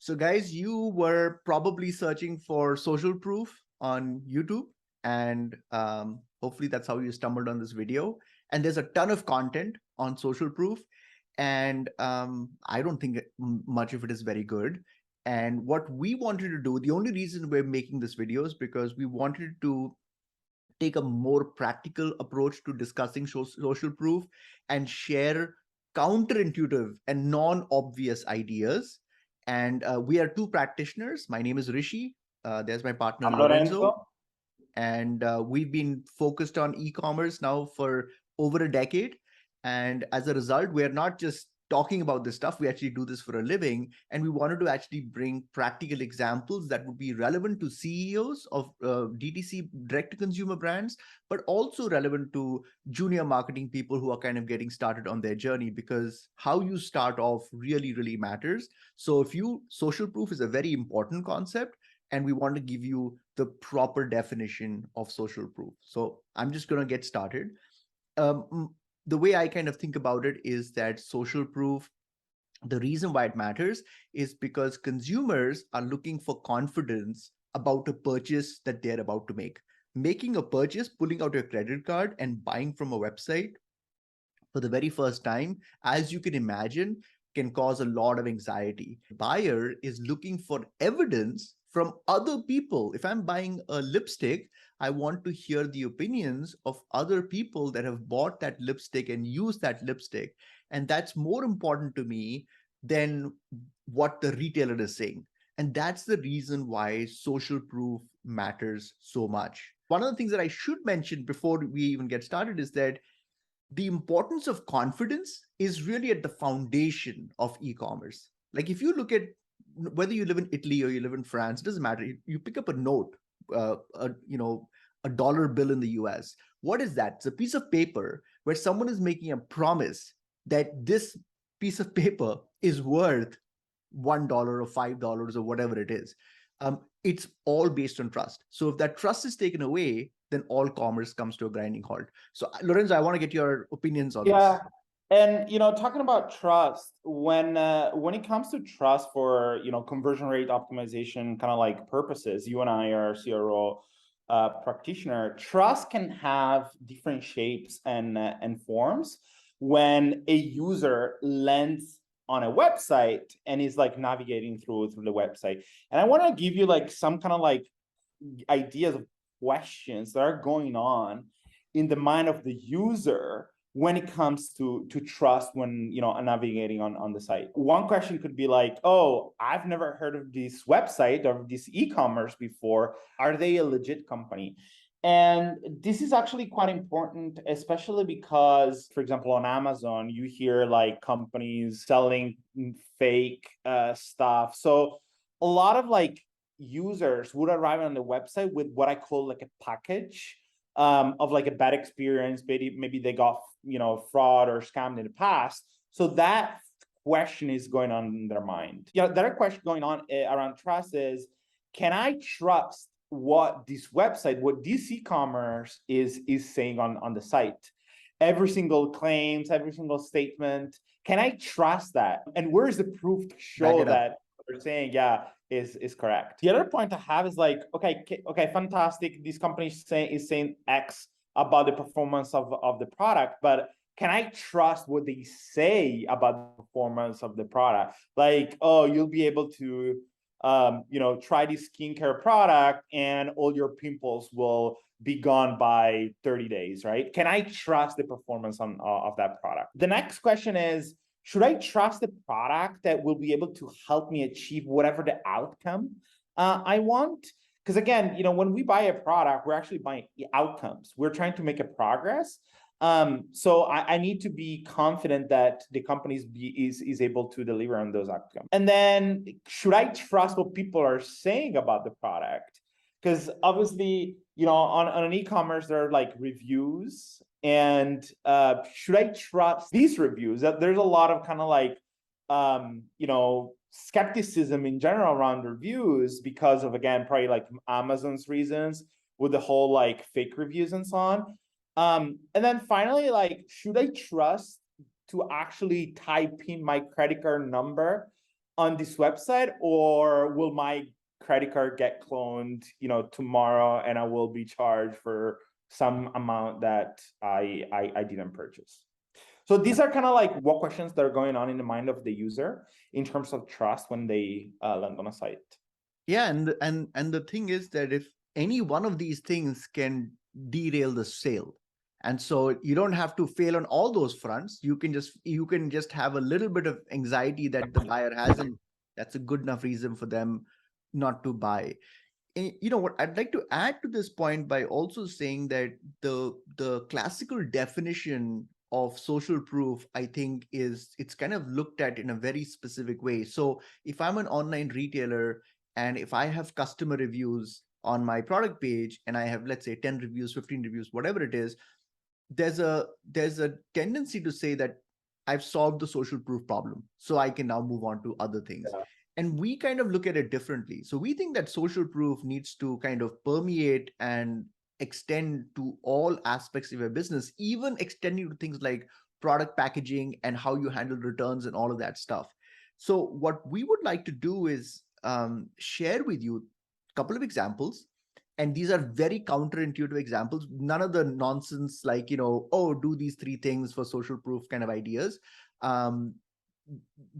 So guys, you were probably searching for social proof on YouTube, and hopefully that's how you stumbled on this video. And there's a ton of content on social proof, and I don't think much of it is very good. And what we wanted to do, the only reason we're making this video is because we wanted to take a more practical approach to discussing social proof and share counterintuitive and non-obvious ideas. And we are two practitioners. My name is Rishi. There's my partner I'm Lorenzo. Lorenzo. And we've been focused on e-commerce now for over a decade. And as a result, we're not just talking about this stuff, we actually do this for a living. And we wanted to actually bring practical examples that would be relevant to CEOs of DTC, direct-to-consumer brands, but also relevant to junior marketing people who are kind of getting started on their journey, because how you start off really, really matters. So social proof is a very important concept, and we want to give you the proper definition of social proof. So I'm just going to get started. The way I kind of think about it is that social proof, the reason why it matters is because consumers are looking for confidence about a purchase that they're about to make. Making a purchase, pulling out your credit card and buying from a website for the very first time, as you can imagine, can cause a lot of anxiety. Buyer is looking for evidence from other people. If I'm buying a lipstick, I want to hear the opinions of other people that have bought that lipstick and used that lipstick. And that's more important to me than what the retailer is saying. And that's the reason why social proof matters so much. One of the things that I should mention before we even get started is that the importance of confidence is really at the foundation of e-commerce. Like if you look at whether you live in Italy or you live in France, it doesn't matter. You pick up a note, a dollar bill in the US. What is that? It's a piece of paper where someone is making a promise that this piece of paper is worth $1 or $5 or whatever it is. It's all based on trust. So if that trust is taken away, then all commerce comes to a grinding halt. So Lorenzo, I want to get your opinions on this. And talking about trust, when it comes to trust for conversion rate optimization kind of like purposes, you and I are CRO practitioner. Trust can have different shapes and forms. When a user lands on a website and is like navigating through the website, and I want to give you like some kind of like ideas of questions that are going on in the mind of the user when it comes to trust when navigating on the site. One question could be like, oh, I've never heard of this website or this e-commerce before. Are they a legit company? And this is actually quite important, especially because, for example, on Amazon, you hear like companies selling fake stuff. So a lot of like users would arrive on the website with what I call like a package of like a bad experience. Maybe they got fraud or scammed in the past. So that question is going on in their mind. The other question going on around trust is, can I trust what this website, what this e-commerce is saying on the site? Every single claims, every single statement, can I trust that? And where is the proof to show that they're saying is correct? The other point I have is like, okay, fantastic. This company is saying X about the performance of the product, but can I trust what they say about the performance of the product? Like, oh, you'll be able to try this skincare product and all your pimples will be gone by 30 days, right? Can I trust the performance of that product? The next question is, should I trust the product that will be able to help me achieve whatever the outcome I want? Because again, when we buy a product, we're actually buying outcomes. We're trying to make a progress. So I need to be confident that the company is able to deliver on those outcomes. And then, should I trust what people are saying about the product? Because obviously, on an e-commerce, there are like reviews, and should I trust these reviews? That there's a lot of kind of like, skepticism in general around reviews because of, again, probably like Amazon's reasons with the whole like fake reviews and so on. And then finally, like, should I trust to actually type in my credit card number on this website, or will my credit card get cloned, tomorrow, and I will be charged for some amount that I didn't purchase? So these are kind of like what questions that are going on in the mind of the user in terms of trust when they land on a site. Yeah, and the thing is that if any one of these things can derail the sale, and so you don't have to fail on all those fronts. You can just have a little bit of anxiety that the buyer has, and that's a good enough reason for them not to buy. You know what, I'd like to add to this point by also saying that the classical definition of social proof, I think, is it's kind of looked at in a very specific way. So if I'm an online retailer and if I have customer reviews on my product page and I have, let's say, 10 reviews, 15 reviews, whatever it is, there's a tendency to say that I've solved the social proof problem, so I can now move on to other things. Yeah. And we kind of look at it differently. So we think that social proof needs to kind of permeate and extend to all aspects of your business, even extending to things like product packaging and how you handle returns and all of that stuff. So what we would like to do is share with you a couple of examples, and these are very counterintuitive examples, none of the nonsense like, oh, do these three things for social proof kind of ideas, um,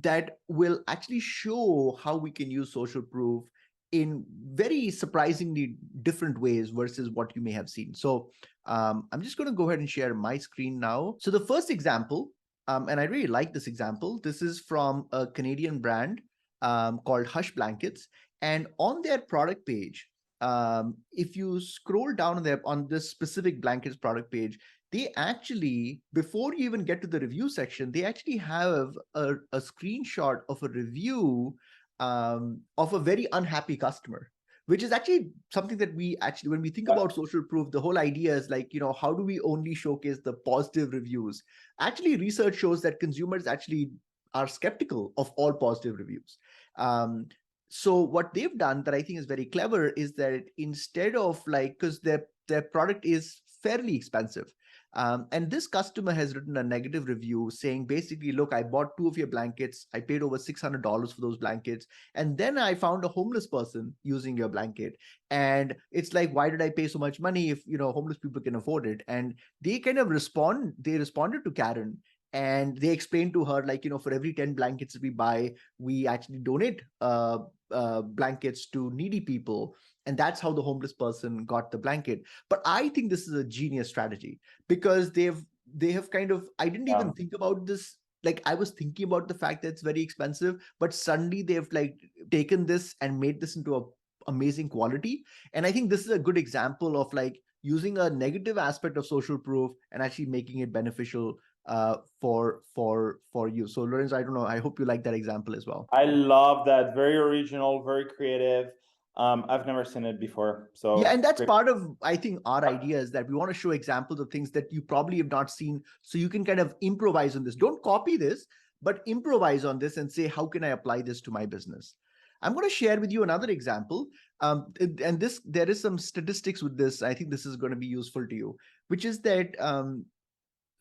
that will actually show how we can use social proof in very surprisingly different ways versus what you may have seen. So I'm just going to go ahead and share my screen now. So the first example, and I really like this example, this is from a Canadian brand called Hush Blankets. And on their product page, if you scroll down on this specific blankets product page, they actually, before you even get to the review section, they actually have a screenshot of a review of a very unhappy customer, which is actually something that we actually, when we think about social proof, the whole idea is like, how do we only showcase the positive reviews? Actually, research shows that consumers actually are skeptical of all positive reviews. So what they've done that I think is very clever is that instead of like, because their product is fairly expensive, and this customer has written a negative review saying basically, look, I bought 2 of your blankets, I paid over $600 for those blankets, and then I found a homeless person using your blanket, and it's like, why did I pay so much money if homeless people can afford it? And they kind of responded to Karen, and they explained to her, like, for every 10 blankets we buy, we actually donate blankets to needy people, and that's how the homeless person got the blanket. But I think this is a genius strategy, because they have kind of, I didn't even think about this, like I was thinking about the fact that it's very expensive, but suddenly they've like taken this and made this into a amazing quality. And I think this is a good example of like using a negative aspect of social proof and actually making it beneficial for you. So Lorenzo, I don't know, I hope you like that example as well. I love that. Very original, very creative. I've never seen it before. So Yeah, and that's great. part of, I think, our idea is that we want to show examples of things that you probably have not seen, so you can kind of improvise on this. Don't copy this, but improvise on this and say, how can I apply this to my business? I'm going to share with you another example, and this, there is some statistics with this. I think this is going to be useful to you, which is that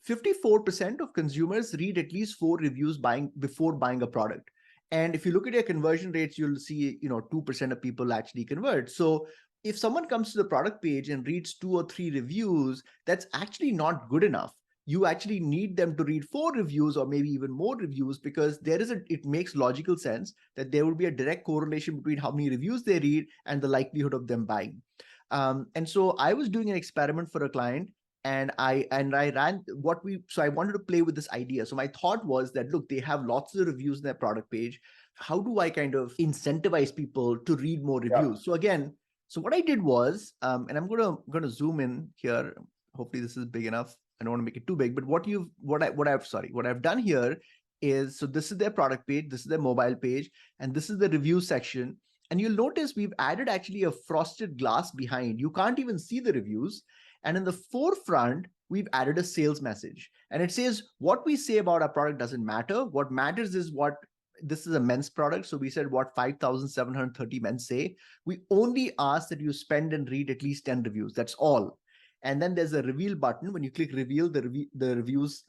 54% of consumers read at least 4 reviews before buying a product. And if you look at your conversion rates, you'll see, 2% of people actually convert. So if someone comes to the product page and reads 2 or 3 reviews, that's actually not good enough. You actually need them to read 4 reviews or maybe even more reviews, because it makes logical sense that there would be a direct correlation between how many reviews they read and the likelihood of them buying. And so I was doing an experiment for a client, and I ran so I wanted to play with this idea. So my thought was that, look, they have lots of reviews in their product page. How do I kind of incentivize people to read more reviews? So again, so what I did was, and I'm gonna zoom in here. Hopefully this is big enough. I don't want to make it too big, but what I've done here is, so this is their product page, this is their mobile page, and this is the review section. And you'll notice we've added actually a frosted glass behind. You can't even see the reviews. And in the forefront, we've added a sales message. And it says, what we say about our product doesn't matter. What matters is what, this is a men's product. So we said what 5,730 men say. We only ask that you spend and read at least 10 reviews. That's all. And then there's a reveal button. When you click reveal, the reviews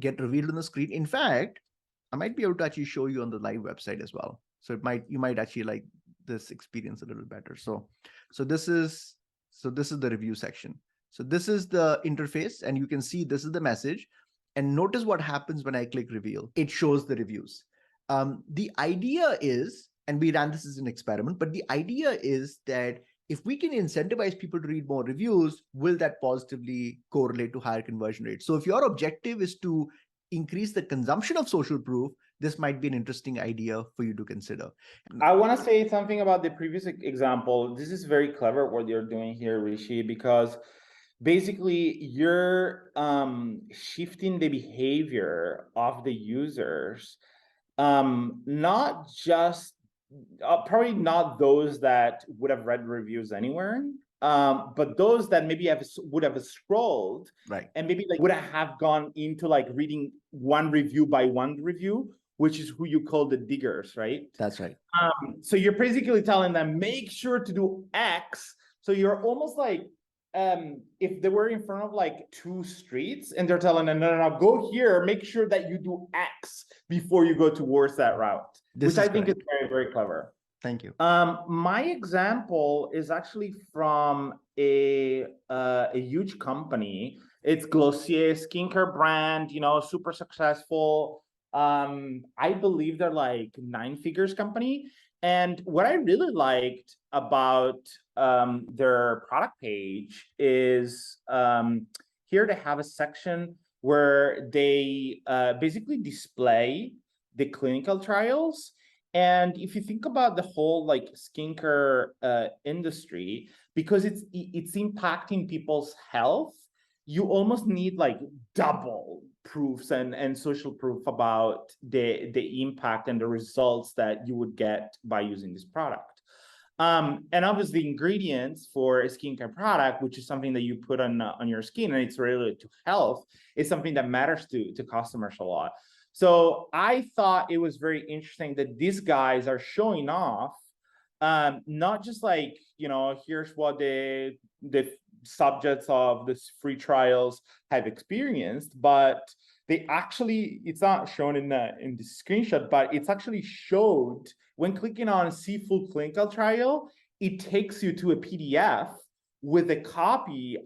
get revealed on the screen. In fact, I might be able to actually show you on the live website as well. So you might actually like this experience a little better. So this is the review section. So this is the interface, and you can see this is the message. And notice what happens when I click reveal. It shows the reviews. The idea is, and we ran this as an experiment, but the idea is that if we can incentivize people to read more reviews, will that positively correlate to higher conversion rates? So if your objective is to increase the consumption of social proof, this might be an interesting idea for you to consider. I want to say something about the previous example. This is very clever what you're doing here, Rishi, because basically you're shifting the behavior of the users, not just probably not those that would have read reviews anywhere, but those that maybe would have scrolled, right, and maybe like would have gone into like reading one review by one review, which is who you call the diggers, right? That's right. So you're basically telling them, make sure to do X. So you're almost like, if they were in front of like two streets and they're telling them, no, go here, make sure that you do X before you go towards that route, which I think is very, very clever. Thank you. My example is actually from a huge company. It's Glossier skincare brand, super successful. I believe they're like 9 figures company. And what I really liked about their product page is here they have a section where they basically display the clinical trials. And if you think about the whole like skincare industry, because it's impacting people's health, you almost need like double proofs and social proof about the impact and the results that you would get by using this product. And obviously ingredients for a skincare product, which is something that you put on your skin and it's related to health, is something that matters to customers a lot. So I thought it was very interesting that these guys are showing off, not just like, here's what the subjects of this free trials have experienced, but they actually, it's not shown in the screenshot, but it's actually showed when clicking on see full clinical trial, it takes you to a PDF with a copy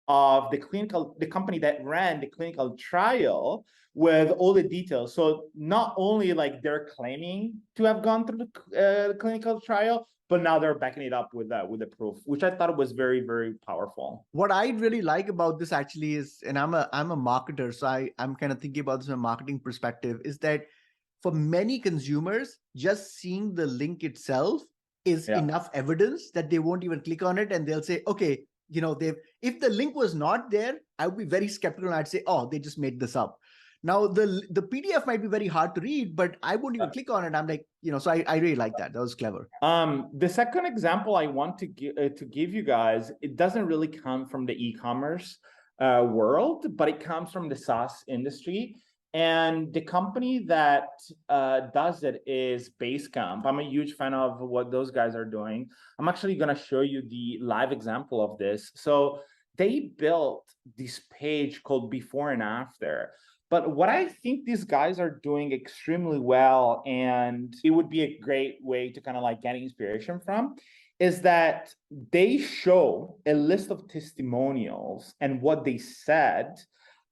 of the company that ran the clinical trial with all the details. So not only like they're claiming to have gone through the clinical trial, but now they're backing it up with the proof, which I thought was very, very powerful. What I really like about this actually is, and I'm a marketer, so I'm kind of thinking about this from a marketing perspective, is that for many consumers, just seeing the link itself is enough evidence that they won't even click on it, and they'll say, okay, if the link was not there, I would be very skeptical, and I'd say, oh, they just made this up. Now the PDF might be very hard to read, but I won't even click on it. I'm like, so I really like that. That was clever. The second example I want to give you guys, it doesn't really come from the e-commerce world, but it comes from the SaaS industry. And the company that does it is Basecamp. I'm a huge fan of what those guys are doing. I'm actually going to show you the live example of this. So they built this page called Before and After. But what I think these guys are doing extremely well, and it would be a great way to kind of like get inspiration from, is that they show a list of testimonials and what they said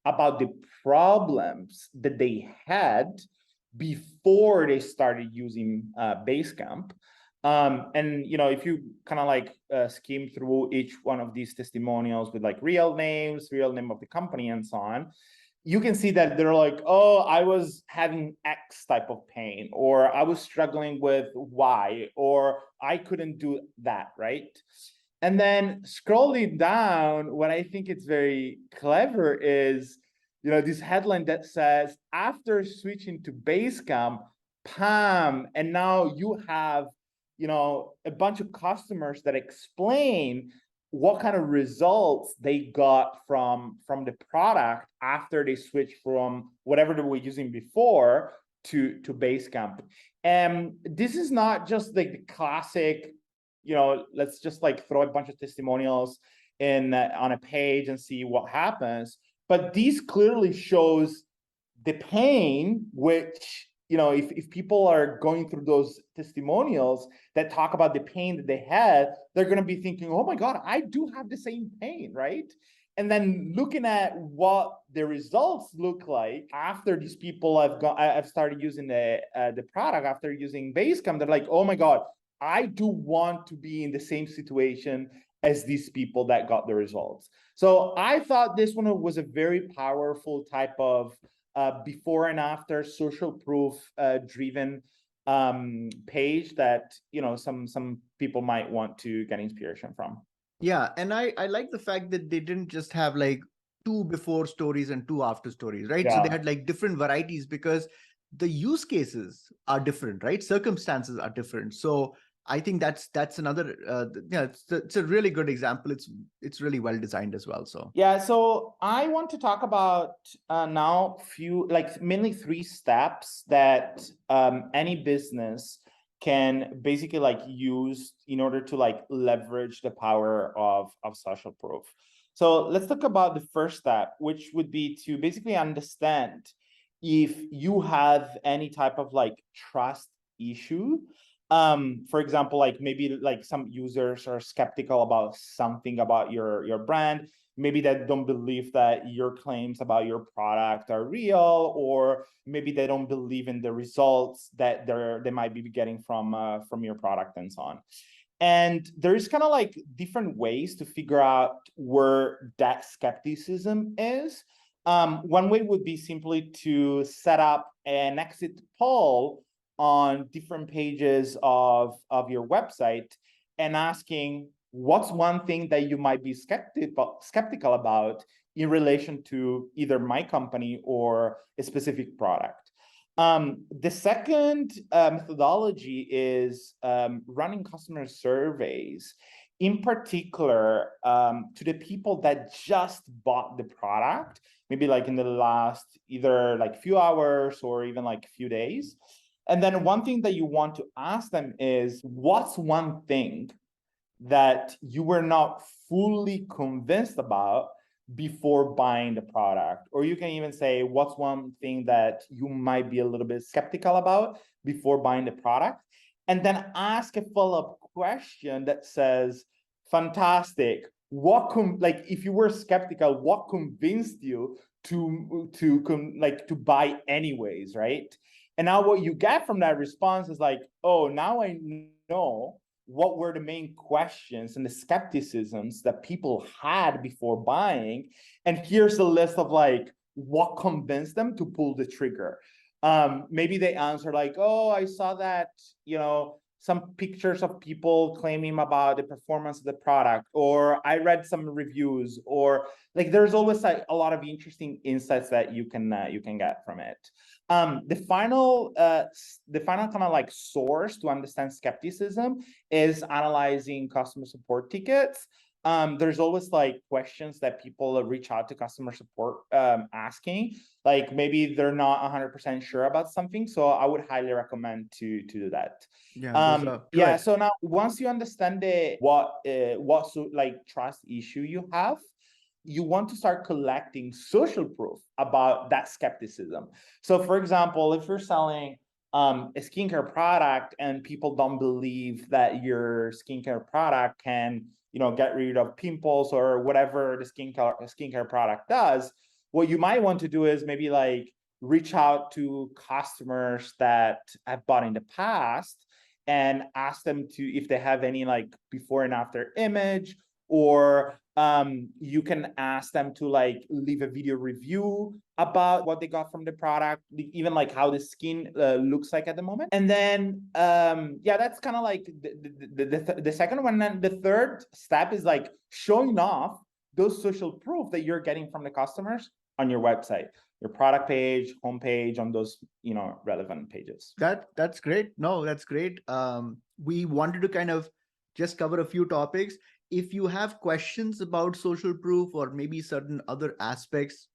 about the problems that they had before they started using Basecamp. And if you kind of like skim through each one of these testimonials with like real names, real name of the company, and so on, you can see that they're like, oh, I was having X type of pain, or I was struggling with Y, or I couldn't do that, right? And then scrolling down, what I think it's very clever is, this headline that says, after switching to Basecamp, PAM, and now you have, a bunch of customers that explain what kind of results they got from the product after they switched from whatever they were using before to Basecamp. And this is not just like the classic, let's just like throw a bunch of testimonials in on a page and see what happens. But this clearly shows the pain which if people are going through those testimonials that talk about the pain that they had, they're going to be thinking, oh my God, I do have the same pain, right? And then looking at what the results look like after these people I've started using the product, after using Basecamp, they're like, oh my God, I do want to be in the same situation as these people that got the results. So I thought this one was a very powerful type of before and after social proof driven page that some people might want to get inspiration from. Yeah, and I like the fact that they didn't just have like two before stories and two after stories, right? So they Yeah. had like different varieties because the use cases are different, right? Circumstances are different. So I think that's another yeah, it's a really good example. It's really well designed as well. So Yeah, so I want to talk about now few, like mainly three steps that any business can basically like use in order to like leverage the power of social proof. So let's talk about the first step, which would be to basically understand if you have any type of like trust issue. For example, like maybe like some users are skeptical about something about your brand, maybe they don't believe that your claims about your product are real, or maybe they don't believe in the results that they might be getting from your product and so on. And there's kind of like different ways to figure out where that skepticism is. One way would be simply to set up an exit poll on different pages of your website and asking, what's one thing that you might be skeptical about in relation to either my company or a specific product. The second methodology is running customer surveys, in particular to the people that just bought the product, maybe like in the last either like few hours or even like a few days. And then one thing that you want to ask them is, what's one thing that you were not fully convinced about before buying the product? Or you can even say, what's one thing that you might be a little bit skeptical about before buying the product? And then ask a follow-up question that says, fantastic, like if you were skeptical, what convinced you to buy anyways, right? And now what you get from that response is like, oh, now I know what were the main questions and the skepticisms that people had before buying. And here's a list of like what convinced them to pull the trigger. Maybe they answer like, oh, I saw that, some pictures of people claiming about the performance of the product, or I read some reviews, or like there's always like a lot of interesting insights that you can get from it. The final kind of like source to understand skepticism is analyzing customer support tickets. There's always like questions that people reach out to customer support asking, like maybe they're not 100% sure about something. So I would highly recommend to do that. yeah, those are go Yeah. ahead. So now once you understand what like trust issue you have, you want to start collecting social proof about that skepticism. So for example, if you're selling a skincare product and people don't believe that your skincare product can, get rid of pimples or whatever the skincare product does, what you might want to do is maybe like reach out to customers that have bought in the past and ask them to, if they have any like before and after image, or you can ask them to like leave a video review about what they got from the product, even like how the skin looks like at the moment. And then yeah, that's kind of like the second one. And the third step is like showing off those social proof that you're getting from the customers on your website, your product page, homepage, on those relevant pages. That's great. No, that's great. We wanted to kind of just cover a few topics. If you have questions about social proof or maybe certain other aspects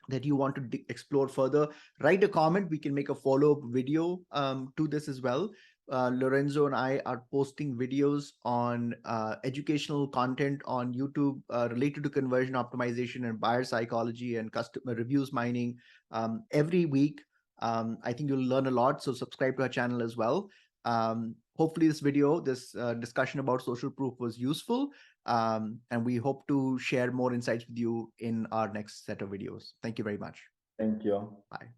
that you want to explore further, write a comment. We can make a follow-up video to this as well. Lorenzo and I are posting videos on educational content on YouTube related to conversion optimization and buyer psychology and customer reviews mining every week. I think you'll learn a lot. So subscribe to our channel as well. Hopefully this video, this discussion about social proof was useful. And we hope to share more insights with you in our next set of videos. Thank you very much. Thank you. Bye.